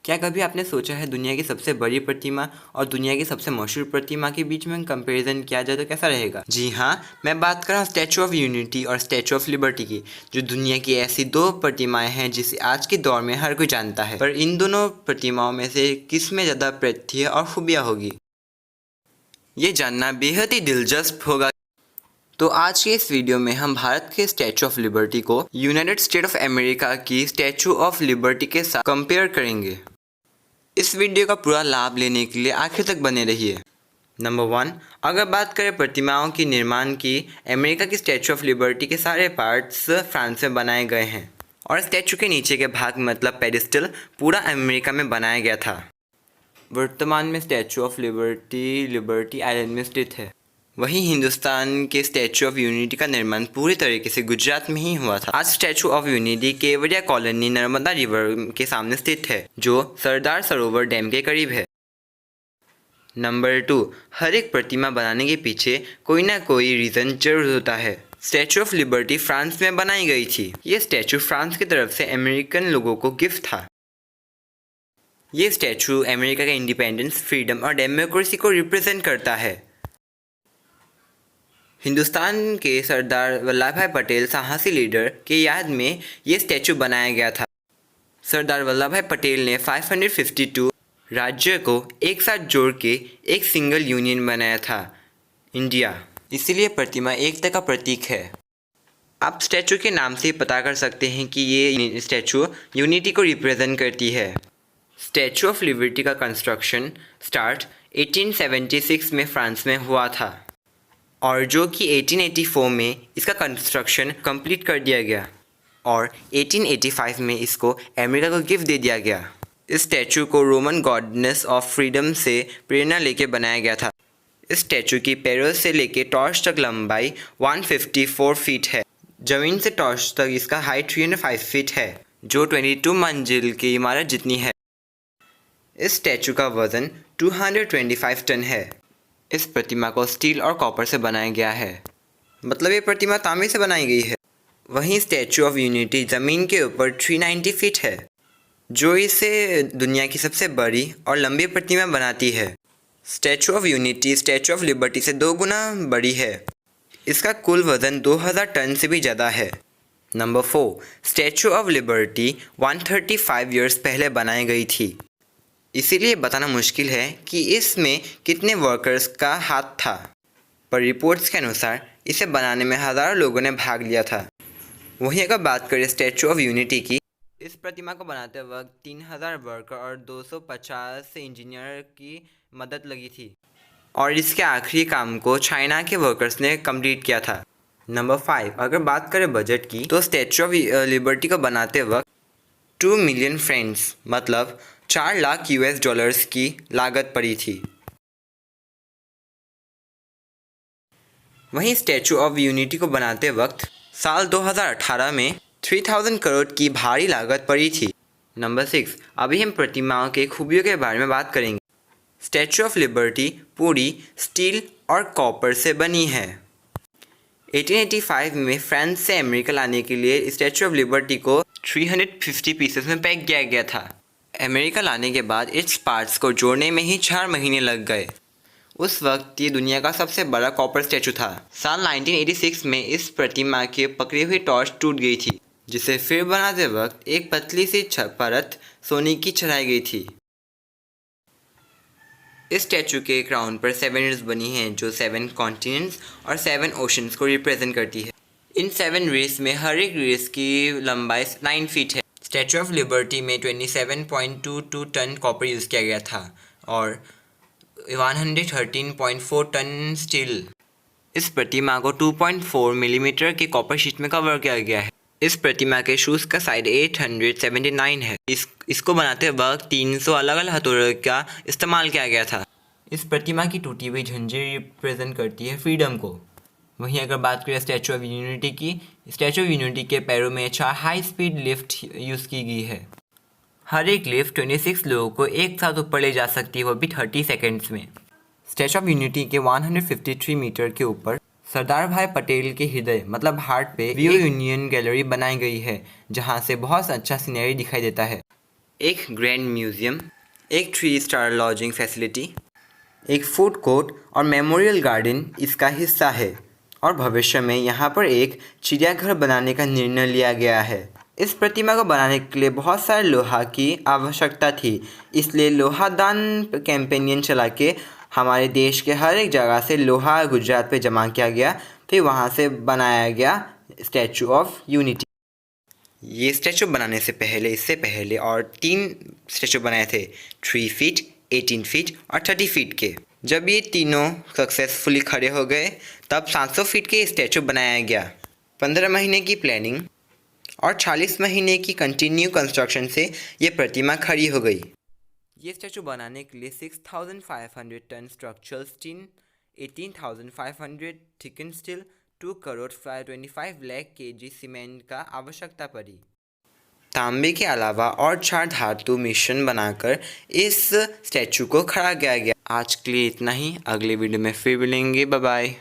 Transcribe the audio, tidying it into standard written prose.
क्या कभी आपने सोचा है दुनिया की सबसे बड़ी प्रतिमा और दुनिया की सबसे मशहूर प्रतिमा के बीच में कंपैरिजन किया जाए तो कैसा रहेगा? जी हाँ, मैं बात कर रहा हूँ स्टैचू ऑफ यूनिटी और स्टैचू ऑफ लिबर्टी की, जो दुनिया की ऐसी दो प्रतिमाएं हैं जिसे आज के दौर में हर कोई जानता है। पर इन दोनों प्रतिमाओं में से किस में ज़्यादा तथ्य और खूबियाँ होगी, ये जानना बेहद ही दिलचस्प होगा। तो आज के इस वीडियो में हम भारत के स्टैचू ऑफ लिबर्टी को यूनाइटेड स्टेट ऑफ अमेरिका की स्टैचू ऑफ लिबर्टी के साथ कंपेयर करेंगे। इस वीडियो का पूरा लाभ लेने के लिए आखिर तक बने रहिए। नंबर 1, अगर बात करें प्रतिमाओं की निर्माण की, अमेरिका की स्टैचू ऑफ लिबर्टी के सारे पार्ट्स फ्रांस में बनाए गए हैं और स्टैचू के नीचे के भाग मतलब पेडिस्टल पूरा अमेरिका में बनाया गया था। वर्तमान में statue of liberty liberty island में स्थित है। वहीं हिंदुस्तान के स्टैचू ऑफ यूनिटी का निर्माण पूरी तरीके से गुजरात में ही हुआ था। आज statue of unity Kevadia colony Narmada river के सामने स्थित है, जो सरदार सरोवर डैम के करीब है। नंबर 2, हर एक प्रतिमा बनाने के पीछे कोई ना कोई रीज़न जरूर होता है। स्टैचू ऑफ लिबर्टी फ्रांस में बनाई गई थी। ये स्टैचू फ्रांस की तरफ से अमेरिकन लोगों को गिफ्ट था। ये स्टैचू अमेरिका के इंडिपेंडेंस, फ्रीडम और डेमोक्रेसी को रिप्रेजेंट करता है। हिंदुस्तान के सरदार वल्लभ भाई पटेल साहसी लीडर के याद में ये स्टैचू बनाया गया था। सरदार वल्लभ भाई पटेल ने 552 राज्य को एक साथ जोड़ के एक सिंगल यूनियन बनाया था, इंडिया। इसीलिए प्रतिमा एकता का प्रतीक है। आप स्टैचू के नाम से ही पता कर सकते हैं कि ये स्टैचू यूनिटी को रिप्रेजेंट करती है। स्टैचू ऑफ लिबर्टी का कंस्ट्रक्शन स्टार्ट 1876 में फ्रांस में हुआ था और जो कि 1884 में इसका कंस्ट्रक्शन कंप्लीट कर दिया गया और 1885 में इसको अमेरिका को गिफ्ट दे दिया गया। इस स्टैचू को रोमन गॉडनेस ऑफ फ्रीडम से प्रेरणा लेके बनाया गया था। इस स्टैचू की पैरों से लेके टॉर्च तक लंबाई 154 फीट है। जमीन से टॉर्च तक इसका हाइट 305 फीट है, जो 22 मंजिल की इमारत जितनी है। इस स्टैचू का वजन 225 टन है। इस प्रतिमा को स्टील और कॉपर से बनाया गया है, मतलब ये प्रतिमा तांबे से बनाई गई है। वहीं स्टैचू ऑफ यूनिटी ज़मीन के ऊपर 390 फीट है, जो इसे दुनिया की सबसे बड़ी और लंबी प्रतिमा बनाती है। Statue of unity statue of liberty से 2 गुना बड़ी है। इसका कुल वजन 2000 टन से भी ज़्यादा है। Number 4, statue of liberty 135 years पहले बनाई गई थी। इसीलिए बताना मुश्किल है कि इसमें कितने वर्कर्स का हाथ था, पर रिपोर्ट्स के अनुसार इसे बनाने में हज़ारों लोगों ने भाग लिया था। वहीं अगर बात करें स्टैचू ऑफ यूनिटी की, इस प्रतिमा को बनाते वक्त 3000 वर्कर और 250 इंजीनियर की मदद लगी थी और इसके आखिरी काम को चाइना के वर्कर्स ने कंप्लीट किया था। नंबर 5, अगर बात करें बजट की, तो स्टैचू ऑफ लिबर्टी को बनाते वक्त 2 मिलियन फ्रेंड्स मतलब 4 लाख US डॉलर्स की लागत पड़ी थी। वहीं स्टैचू ऑफ यूनिटी को बनाते वक्त साल 2018 में 3000 करोड़ की भारी लागत पड़ी थी। नंबर 6, अभी हम प्रतिमाओं के खूबियों के बारे में बात करेंगे। स्टैचू ऑफ लिबर्टी पूरी स्टील और कॉपर से बनी है। 1885 में फ्रांस से अमेरिका लाने के लिए स्टैचू ऑफ लिबर्टी को 350 पीसेस में पैक किया गया था। अमेरिका लाने के बाद इस पार्ट्स को जोड़ने में ही 4 महीने लग गए। उस वक्त ये दुनिया का सबसे बड़ा कॉपर स्टैचू था। साल 1986 में इस प्रतिमा की पकड़ी हुई टॉर्च टूट गई थी, जिसे फिर बनाते वक्त एक पतली सी परत सोने की चढ़ाई गई थी। इस स्टैचू के क्राउन पर 7 रेज बनी हैं, जो 7 कॉन्टिनेंट्स और 7 ओशंस को रिप्रेजेंट करती है। इन 7 रेस में हर एक रेस की लंबाई 9 फीट है। स्टैचू ऑफ लिबर्टी में 27.22 टन कॉपर यूज़ किया गया था और 113.4 टन स्टील। इस प्रतिमा को 2.4 मिलीमीटर के कॉपर शीट में कवर किया गया है। इस प्रतिमा के शूज़ का साइज 879 है। इसको बनाते वक्त 300 अलग अलग हथौड़ों का इस्तेमाल किया गया था। इस प्रतिमा की टूटी हुई झंझरी रिप्रेजेंट करती है फ्रीडम को। वहीं अगर बात करें स्टैचू ऑफ यूनिटी की, स्टैचू ऑफ यूनिटी के पैरों में 4 हाई स्पीड लिफ्ट यूज़ की गई है। हर एक लिफ्ट 26 लोगों को एक साथ ऊपर ले जा सकती है, वो भी 30 सेकेंड्स में। स्टैचू ऑफ यूनिटी के 153 मीटर के ऊपर सरदार भाई पटेल के हृदय मतलब हार्ट पे व्यू यूनियन गैलरी बनाई गई है, जहां से बहुत अच्छा सीनरी दिखाई देता है। एक ग्रैंड म्यूजियम, एक 3 स्टार लॉजिंग फैसिलिटी, एक फूड कोर्ट और मेमोरियल गार्डन इसका हिस्सा है और भविष्य में यहाँ पर एक चिड़ियाघर बनाने का निर्णय लिया गया है। इस प्रतिमा को बनाने के लिए बहुत सारे लोहा की आवश्यकता थी, इसलिए लोहा दान कैंपेनियन चला के हमारे देश के हर एक जगह से लोहा गुजरात पे जमा किया गया, फिर वहाँ से बनाया गया स्टैचू ऑफ यूनिटी। ये स्टैचू बनाने से पहले इससे पहले और 3 स्टैचू बनाए थे, 3 फीट, 18 फीट और 30 फीट के। जब ये तीनों सक्सेसफुली खड़े हो गए तब 700 फीट के स्टैचू बनाया गया। 15 महीने की प्लानिंग और 40 महीने की कंटिन्यू कंस्ट्रक्शन से ये प्रतिमा खड़ी हो गई। ये स्टैचू बनाने के लिए 6,500 टन स्ट्रक्चरल स्टील, 18,500 थिकन steel, 2 crore 25 lakh kg cement का आवश्यकता पड़ी। तांबे के अलावा और 4 धातु मिश्रण बनाकर इस स्टैचू को खड़ा किया गया। आज के लिए इतना ही, अगले वीडियो में फिर मिलेंगे, बाय बाय।